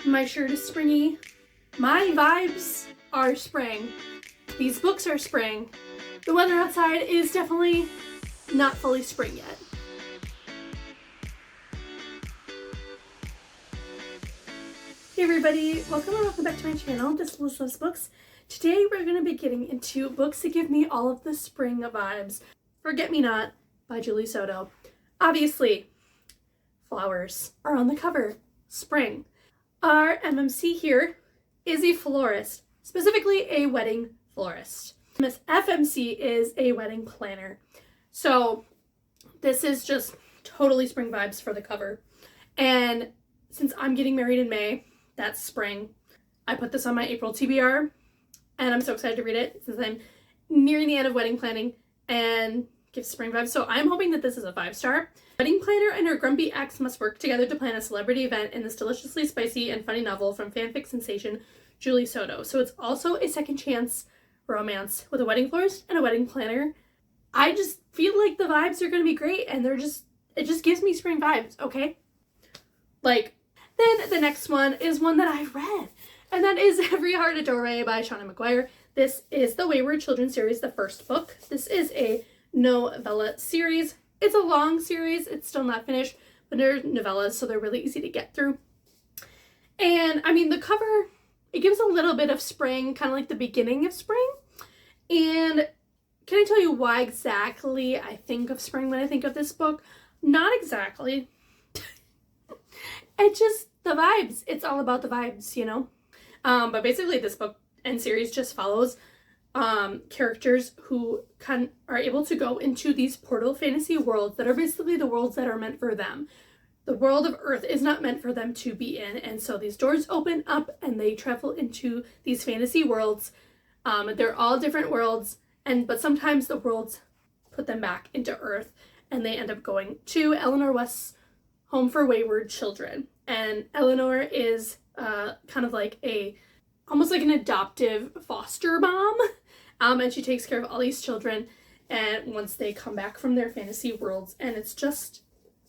My shirt is springy. My vibes are spring. These books are spring. The weather outside is definitely not fully spring yet. Hey everybody, welcome back to my channel, This Liz Loves Books. Today we're going to be getting into books that give me all of the spring vibes. Forget Me Not by Julie Soto. Obviously, flowers are on the cover. Spring. Our MMC here is a florist, specifically a wedding florist. Miss FMC is a wedding planner. So this is just totally spring vibes for the cover. And since I'm getting married in May, that's spring. I put this on my April TBR and I'm so excited to read it since I'm nearing the end of wedding planning and gives spring vibes. So I'm hoping that this is a 5-star. Wedding planner and her grumpy ex must work together to plan a celebrity event in this deliciously spicy and funny novel from fanfic sensation Julie Soto. So it's also a second chance romance with a wedding florist and a wedding planner. I just feel like the vibes are going to be great and it just gives me spring vibes, okay? Then the next one is one that I've read, and that is Every Heart a Doorway by Seanan McGuire. This is the Wayward Children series, the first book. This is a novella series. It's a long series. It's still not finished, but they're novellas, so they're really easy to get through. And I mean, the cover, it gives a little bit of spring, kind of like the beginning of spring. And can I tell you why exactly I think of spring when I think of this book? Not exactly. It's just the vibes. It's all about the vibes, you know? But basically this book and series just follows characters who are able to go into these portal fantasy worlds that are basically the worlds that are meant for them. The world of Earth is not meant for them to be in, and so these doors open up and they travel into these fantasy worlds. They're all different worlds, but sometimes the worlds put them back into Earth, and they end up going to Eleanor West's Home for Wayward Children. And Eleanor is kind of like almost like an adoptive foster mom. And she takes care of all these children and once they come back from their fantasy worlds. And it's just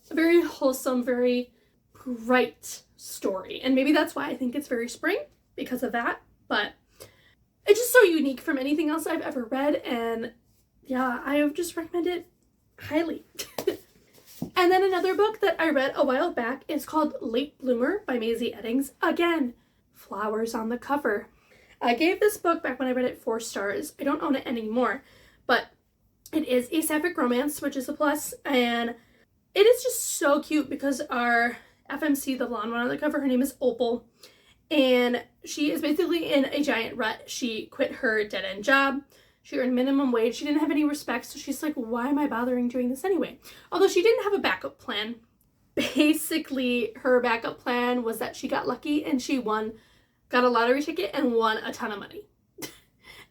a very wholesome, very bright story. And maybe that's why I think it's very spring, because of that. But it's just so unique from anything else I've ever read. And yeah, I would just recommend it highly. And then another book that I read a while back is called Late Bloomer by Maisie Eddings. Again, flowers on the cover. I gave this book back when I read it 4 stars. I don't own it anymore, but it is a sapphic romance, which is a plus, and it is just so cute because our FMC, the blonde one on the cover, her name is Opal, and she is basically in a giant rut. She quit her dead-end job. She earned minimum wage. She didn't have any respect, so she's like, why am I bothering doing this anyway? Although she didn't have a backup plan. Basically, her backup plan was that she got lucky and she got a lottery ticket and won a ton of money.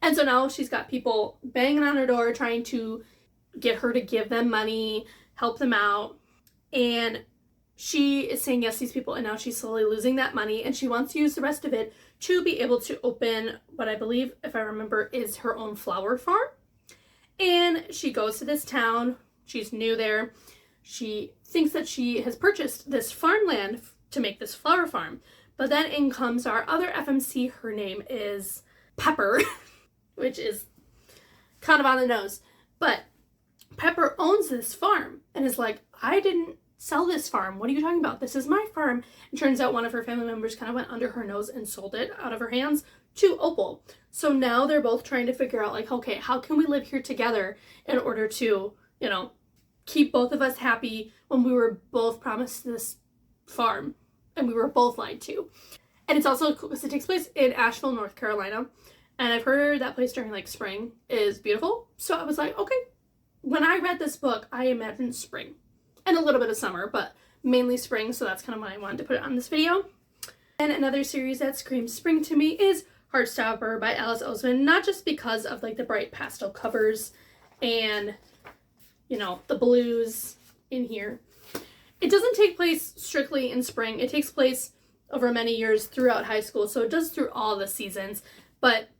And so now she's got people banging on her door trying to get her to give them money, help them out. And she is saying yes to these people, and now she's slowly losing that money, and she wants to use the rest of it to be able to open what I believe, if I remember, is her own flower farm. And she goes to this town. She's new there. She thinks that she has purchased this farmland to make this flower farm. But then in comes our other FMC. Her name is Pepper, which is kind of on the nose. But Pepper owns this farm and is like, I didn't sell this farm. What are you talking about? This is my farm. And turns out one of her family members kind of went under her nose and sold it out of her hands to Opal. So now they're both trying to figure out, like, okay, how can we live here together in order to, you know, keep both of us happy when we were both promised this farm and we were both lied to. And it's also cool because it takes place in Asheville, North Carolina. And I've heard that place during like spring is beautiful. So I was like, okay, when I read this book, I imagined spring. And a little bit of summer, but mainly spring, so that's kind of why I wanted to put it on this video. And another series that screams spring to me is Heartstopper by Alice Oseman, not just because of like the bright pastel covers and, you know, the blues in here. It doesn't take place strictly in spring. It takes place over many years throughout high school, so it does through all the seasons, but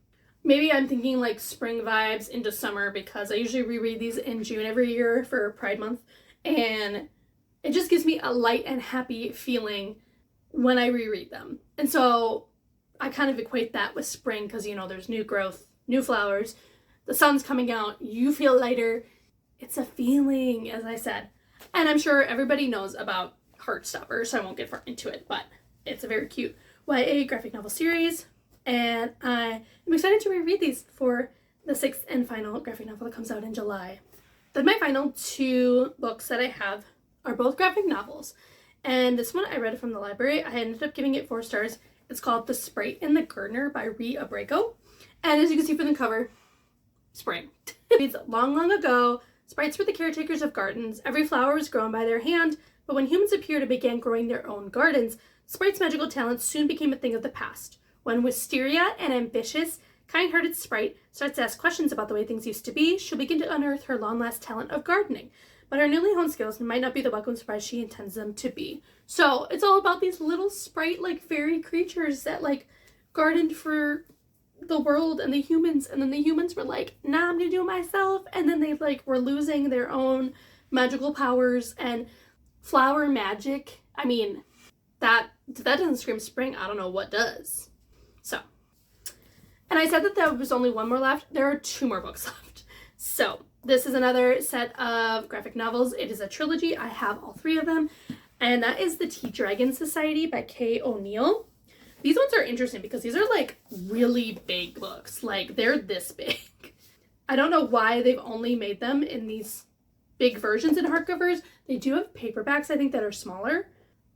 maybe I'm thinking like spring vibes into summer because I usually reread these in June every year for Pride Month. And it just gives me a light and happy feeling when I reread them. And so I kind of equate that with spring because, you know, there's new growth, new flowers, the sun's coming out, you feel lighter. It's a feeling, as I said. And I'm sure everybody knows about Heartstopper, so I won't get far into it, but it's a very cute YA graphic novel series. And I am excited to reread these for the 6th and final graphic novel that comes out in July. Then my final 2 books that I have are both graphic novels. And this one I read from the library. I ended up giving it 4 stars. It's called The Sprite and the Gardener by Rhea Abrego. And as you can see from the cover, spring. It reads, long, long ago, sprites were the caretakers of gardens. Every flower was grown by their hand, but when humans appeared and began growing their own gardens, Sprite's magical talents soon became a thing of the past. When Wisteria, an ambitious, kind-hearted sprite, starts to ask questions about the way things used to be, she'll begin to unearth her long-lost talent of gardening. But her newly honed skills might not be the welcome surprise she intends them to be. So it's all about these little sprite-like fairy creatures that like gardened for the world and the humans, and then the humans were like, nah, I'm gonna do it myself, and then they like were losing their own magical powers and flower magic. I mean, that doesn't scream spring. I don't know what does. So, and I said that there was only 1 more left. There are 2 more books left. So this is another set of graphic novels. It is a trilogy. I have all 3 of them, and that is The Tea Dragon Society by Kay O'Neill. These ones are interesting because these are like really big books. Like they're this big. I don't know why they've only made them in these big versions in hardcovers. They do have paperbacks, I think, that are smaller.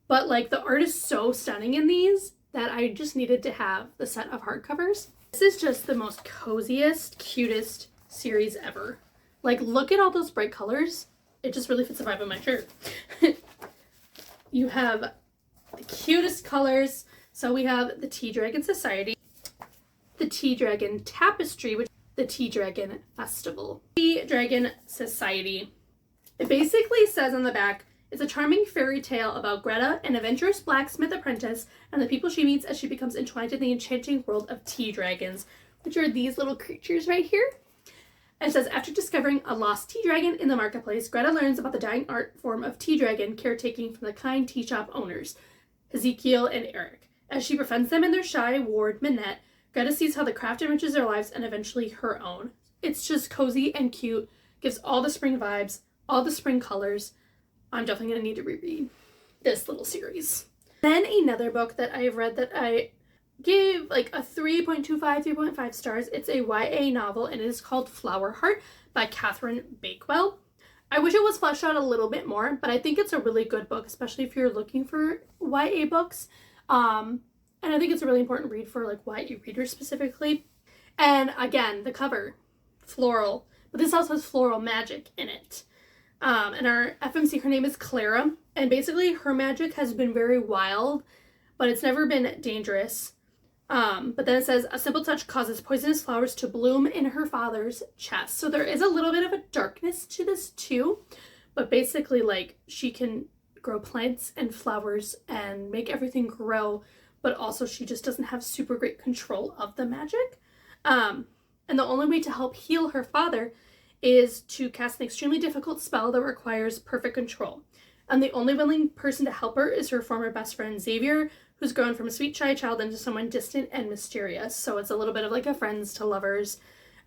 But like the art is so stunning in these that I just needed to have the set of hardcovers. This is just the most coziest, cutest series ever. Like look at all those bright colors. It just really fits the vibe of my shirt. You have the cutest colors. So we have the Tea Dragon Society, the Tea Dragon Tapestry, which is the Tea Dragon Festival. Tea Dragon Society. It basically says on the back, it's a charming fairy tale about Greta, an adventurous blacksmith apprentice, and the people she meets as she becomes entwined in the enchanting world of tea dragons, which are these little creatures right here. And it says, after discovering a lost tea dragon in the marketplace, Greta learns about the dying art form of tea dragon caretaking from the kind tea shop owners, Ezekiel and Eric. As she befriends them in their shy ward, Minette, Greta sees how the craft enriches their lives and eventually her own. It's just cozy and cute, gives all the spring vibes, all the spring colors. I'm definitely going to need to reread this little series. Then another book that I've read that I give like a 3.25, 3.5 stars. It's a YA novel and it is called Flower Heart by Catherine Bakewell. I wish it was fleshed out a little bit more, but I think it's a really good book, especially if you're looking for YA books. And I think it's a really important read for like YA readers specifically. And again, the cover, floral, but this also has floral magic in it. And our FMC, her name is Clara, and basically her magic has been very wild, but it's never been dangerous. But then it says, a simple touch causes poisonous flowers to bloom in her father's chest. So there is a little bit of a darkness to this too, but basically like she can grow plants and flowers and make everything grow, but also she just doesn't have super great control of the magic. And the only way to help heal her father is to cast an extremely difficult spell that requires perfect control. And the only willing person to help her is her former best friend Xavier, who's grown from a sweet shy child into someone distant and mysterious. So it's a little bit of like a friends to lovers.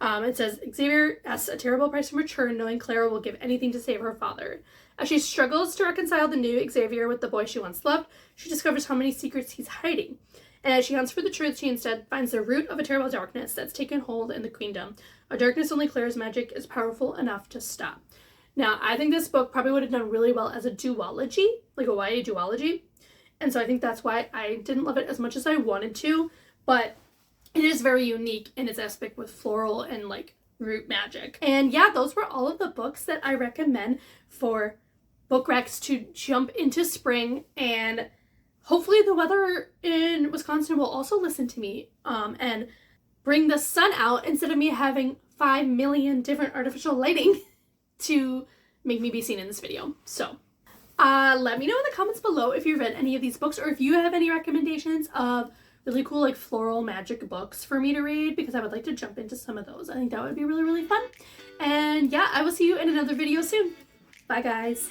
It says, Xavier asks a terrible price in return, knowing Clara will give anything to save her father. As she struggles to reconcile the new Xavier with the boy she once loved, she discovers how many secrets he's hiding. And as she hunts for the truth, she instead finds the root of a terrible darkness that's taken hold in the queendom. A darkness only Clara's magic is powerful enough to stop. Now, I think this book probably would have done really well as a duology, like a YA duology. And so I think that's why I didn't love it as much as I wanted to. But it is very unique in its aspect with floral and like root magic. And yeah, those were all of the books that I recommend for book recs to jump into spring, and hopefully the weather in Wisconsin will also listen to me and bring the sun out instead of me having 5 million different artificial lighting to make me be seen in this video. So let me know in the comments below if you've read any of these books, or if you have any recommendations of really cool like floral magic books for me to read, because I would like to jump into some of those. I think that would be really, really fun. And yeah, I will see you in another video soon. Bye guys.